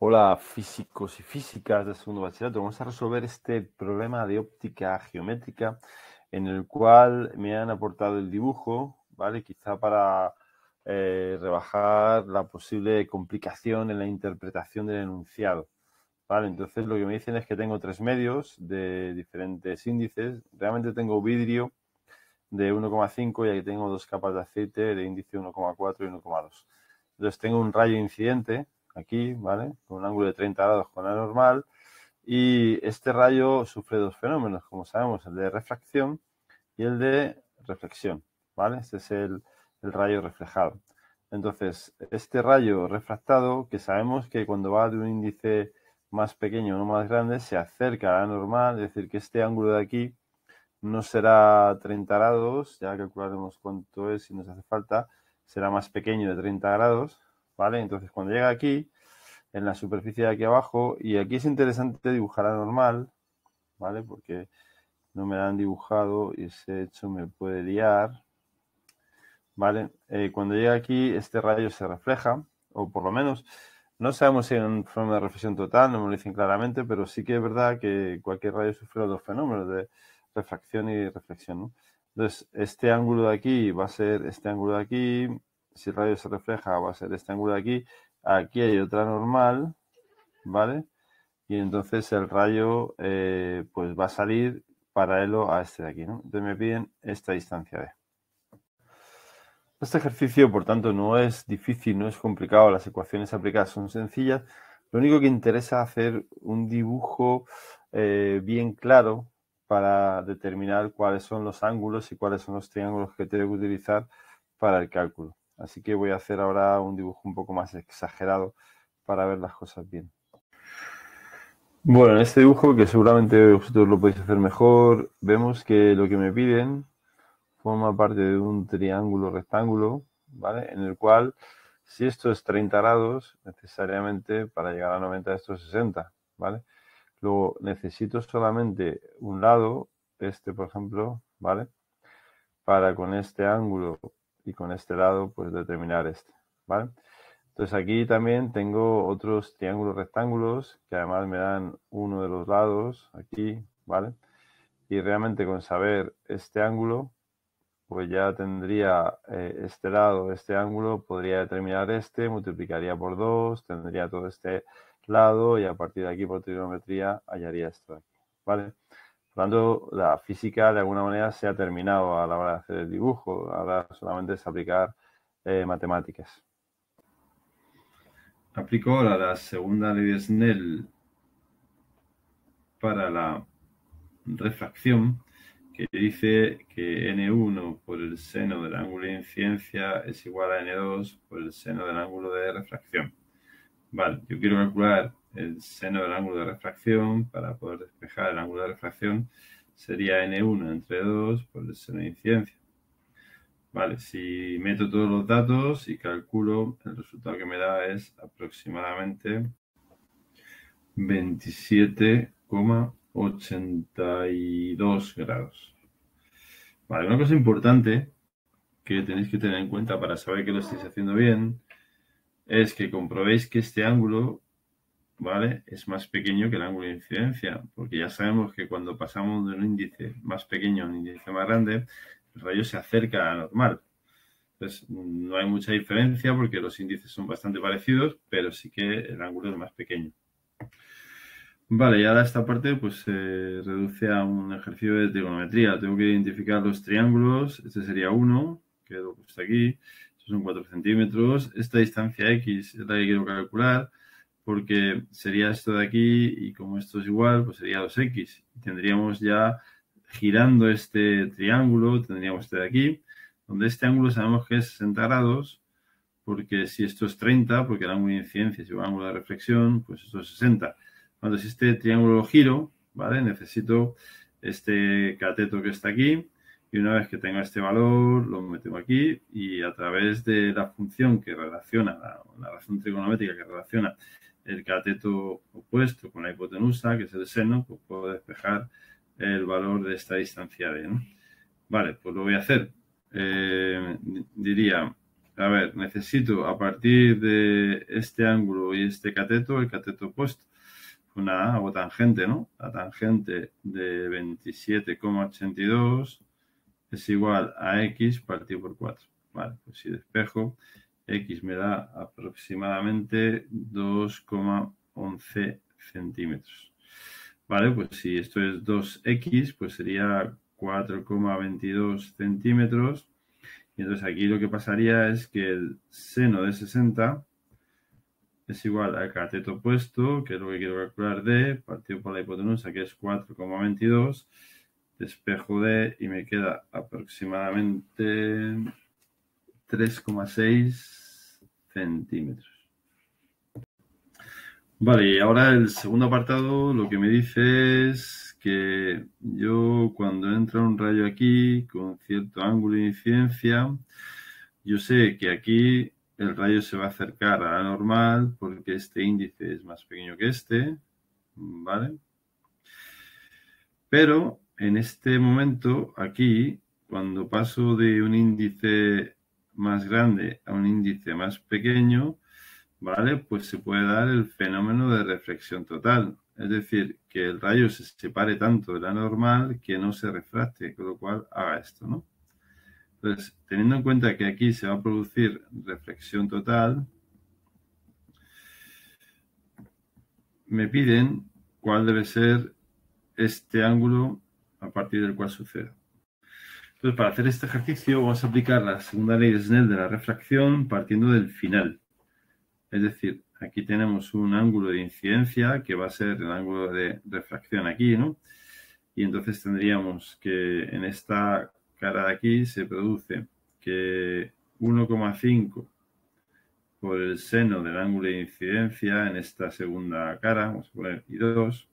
Hola físicos y físicas de segundo bachillerato. Vamos a resolver este problema de óptica geométrica en el cual me han aportado el dibujo, ¿vale? Quizá para rebajar la posible complicación en la interpretación del enunciado, ¿vale? Entonces lo que me dicen es que tengo tres medios de diferentes índices. Realmente tengo vidrio de 1,5 y aquí tengo dos capas de aceite de índice 1,4 y 1,2. Entonces tengo un rayo incidente aquí, ¿vale? Con un ángulo de 30 grados con la normal. Y este rayo sufre dos fenómenos, como sabemos, el de refracción y el de reflexión, ¿vale? Este es el rayo reflejado. Entonces, este rayo refractado, que sabemos que cuando va de un índice más pequeño a uno más grande, se acerca a la normal, es decir, que este ángulo de aquí no será 30 grados, ya calcularemos cuánto es si nos hace falta, será más pequeño de 30 grados, ¿vale? Entonces cuando llega aquí, en la superficie de aquí abajo, y aquí es interesante dibujar a normal, ¿vale? Porque no me la han dibujado y ese hecho me puede liar, ¿vale? Cuando llega aquí, este rayo se refleja, o por lo menos no sabemos si hay un fenómeno de reflexión total, no me lo dicen claramente, pero sí que es verdad que cualquier rayo sufre los dos fenómenos de refracción y reflexión, ¿no? Entonces, este ángulo de aquí va a ser este ángulo de aquí, si el rayo se refleja va a ser este ángulo de aquí, aquí hay otra normal, ¿vale? Y entonces el rayo pues va a salir paralelo a este de aquí, ¿no? Entonces me piden esta distancia de. Este ejercicio, por tanto, no es difícil, no es complicado, las ecuaciones aplicadas son sencillas. Lo único que interesa es hacer un dibujo bien claro para determinar cuáles son los ángulos y cuáles son los triángulos que tengo que utilizar para el cálculo. Así que voy a hacer ahora un dibujo un poco más exagerado para ver las cosas bien. Bueno, en este dibujo, que seguramente vosotros lo podéis hacer mejor, vemos que lo que me piden forma parte de un triángulo rectángulo, ¿vale? En el cual, si esto es 30 grados, necesariamente para llegar a 90 esto es 60, ¿vale? Luego necesito solamente un lado, este por ejemplo, ¿vale? Para con este ángulo y con este lado, pues determinar este, ¿vale? Entonces aquí también tengo otros triángulos rectángulos que además me dan uno de los lados aquí, ¿vale? Y realmente con saber este ángulo, pues ya tendría este lado, este ángulo, podría determinar este, multiplicaría por 2, tendría todo este lado y a partir de aquí por trigonometría hallaría esto de aquí, ¿vale? Por lo tanto, la física de alguna manera se ha terminado a la hora de hacer el dibujo, ahora solamente es aplicar matemáticas. Aplico ahora la segunda ley de Snell para la refracción, que dice que n1 por el seno del ángulo de incidencia es igual a n2 por el seno del ángulo de refracción. Vale, yo quiero calcular el seno del ángulo de refracción para poder despejar el ángulo de refracción. Sería n1 entre 2 por el seno de incidencia. Vale, si meto todos los datos y calculo, el resultado que me da es aproximadamente 27,82 grados. Vale, una cosa importante que tenéis que tener en cuenta para saber que lo estáis haciendo bien es que comprobéis que este ángulo, ¿vale?, es más pequeño que el ángulo de incidencia, porque ya sabemos que cuando pasamos de un índice más pequeño a un índice más grande, el rayo se acerca a la normal. Entonces, no hay mucha diferencia porque los índices son bastante parecidos, pero sí que el ángulo es más pequeño. Vale, y ahora esta parte pues se reduce a un ejercicio de trigonometría. Tengo que identificar los triángulos. Este sería 1, que lo he puesto aquí. Estos son 4 centímetros. Esta distancia X es la que quiero calcular, porque sería esto de aquí y como esto es igual, pues sería 2X. Tendríamos ya, girando este triángulo, tendríamos este de aquí, donde este ángulo sabemos que es 60 grados, porque si esto es 30, porque el ángulo de incidencia es igual al ángulo de reflexión, pues esto es 60. Cuando si este triángulo lo giro, ¿vale? Necesito este cateto que está aquí, y una vez que tenga este valor, lo meto aquí, y a través de la función que relaciona, la razón trigonométrica que relaciona el cateto opuesto con la hipotenusa, que es el seno, pues puedo despejar el valor de esta distancia D, ¿no? Vale, pues lo voy a hacer. Diría a ver, necesito a partir de este ángulo y este cateto, el cateto opuesto. Pues nada, hago tangente, ¿no? La tangente de 27,82 es igual a x partido por 4. Vale, pues si despejo, x me da aproximadamente 2,11 centímetros. Vale, pues si esto es 2x, pues sería 4,22 centímetros. Y entonces aquí lo que pasaría es que el seno de 60 es igual al cateto opuesto, que es lo que quiero calcular d, partido por la hipotenusa, que es 4,22. Despejo d y me queda aproximadamente 3,6 centímetros. Vale, y ahora el segundo apartado lo que me dice es que yo cuando entra un rayo aquí con cierto ángulo de incidencia, yo sé que aquí el rayo se va a acercar a la normal porque este índice es más pequeño que este, ¿vale? Pero en este momento aquí, cuando paso de un índice más grande a un índice más pequeño, ¿vale? Pues se puede dar el fenómeno de reflexión total. Es decir, que el rayo se separe tanto de la normal que no se refracte, con lo cual haga esto, ¿no? Entonces, teniendo en cuenta que aquí se va a producir reflexión total, me piden cuál debe ser este ángulo a partir del cual suceda. Entonces, para hacer este ejercicio vamos a aplicar la segunda ley de Snell de la refracción partiendo del final. Es decir, aquí tenemos un ángulo de incidencia que va a ser el ángulo de refracción aquí, ¿no? Y entonces tendríamos que en esta cara de aquí se produce que 1,5 por el seno del ángulo de incidencia en esta segunda cara, vamos a poner I2,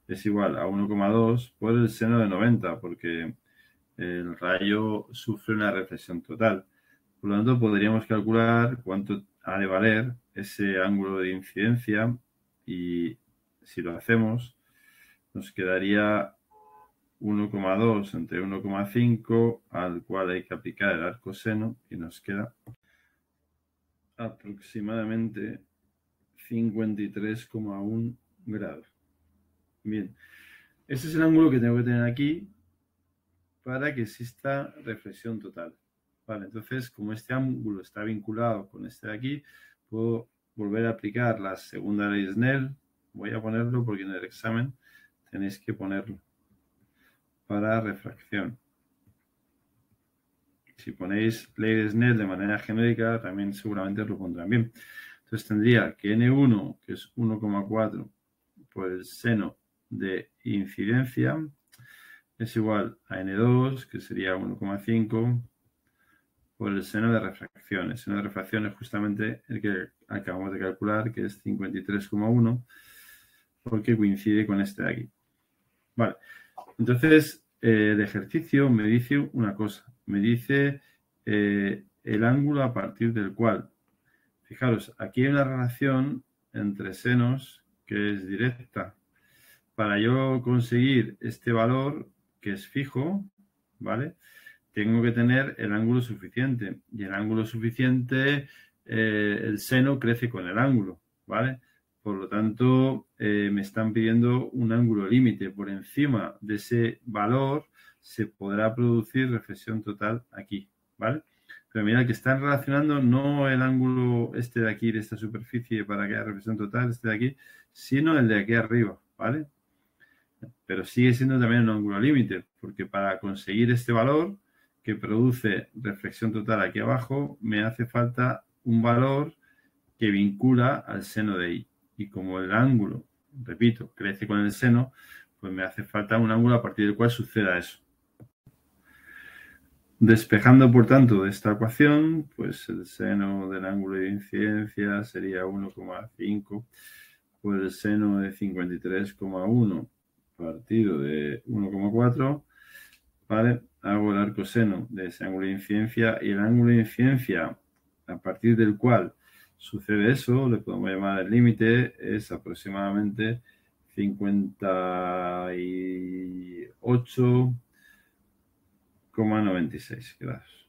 es igual a 1,2 por el seno de 90, porque el rayo sufre una reflexión total. Por lo tanto, podríamos calcular cuánto ha de valer ese ángulo de incidencia y si lo hacemos, nos quedaría 1,2 entre 1,5 al cual hay que aplicar el arcoseno y nos queda aproximadamente 53,1 grados. Bien, ese es el ángulo que tengo que tener aquí para que exista reflexión total. Vale, entonces, como este ángulo está vinculado con este de aquí, puedo volver a aplicar la segunda ley de Snell. Voy a ponerlo porque en el examen tenéis que ponerlo para refracción. Si ponéis ley de Snell de manera genérica, también seguramente os lo pondrán bien. Entonces tendría que N1, que es 1,4 por el seno de incidencia, es igual a N2, que sería 1,5 por el seno de refracción. El seno de refracción es justamente el que acabamos de calcular, que es 53,1, porque coincide con este de aquí. Vale, entonces el ejercicio me dice una cosa, me dice el ángulo a partir del cual, fijaros, aquí hay una relación entre senos que es directa. Para yo conseguir este valor, que es fijo, ¿vale? Tengo que tener el ángulo suficiente. Y el ángulo suficiente, el seno crece con el ángulo, ¿vale? Por lo tanto, me están pidiendo un ángulo límite. Por encima de ese valor se podrá producir reflexión total aquí, ¿vale? Pero mira que están relacionando no el ángulo este de aquí, de esta superficie, para que haya reflexión total, este de aquí, sino el de aquí arriba, ¿vale? Pero sigue siendo también un ángulo límite, porque para conseguir este valor que produce reflexión total aquí abajo, me hace falta un valor que vincula al seno de I. Y como el ángulo, repito, crece con el seno, pues me hace falta un ángulo a partir del cual suceda eso. Despejando, por tanto, de esta ecuación, pues el seno del ángulo de incidencia sería 1,5 por el seno de 53,1 partido de 1,4, ¿vale? Hago el arcoseno de ese ángulo de incidencia y el ángulo de incidencia a partir del cual sucede eso, le podemos llamar el límite, es aproximadamente 58,96 grados.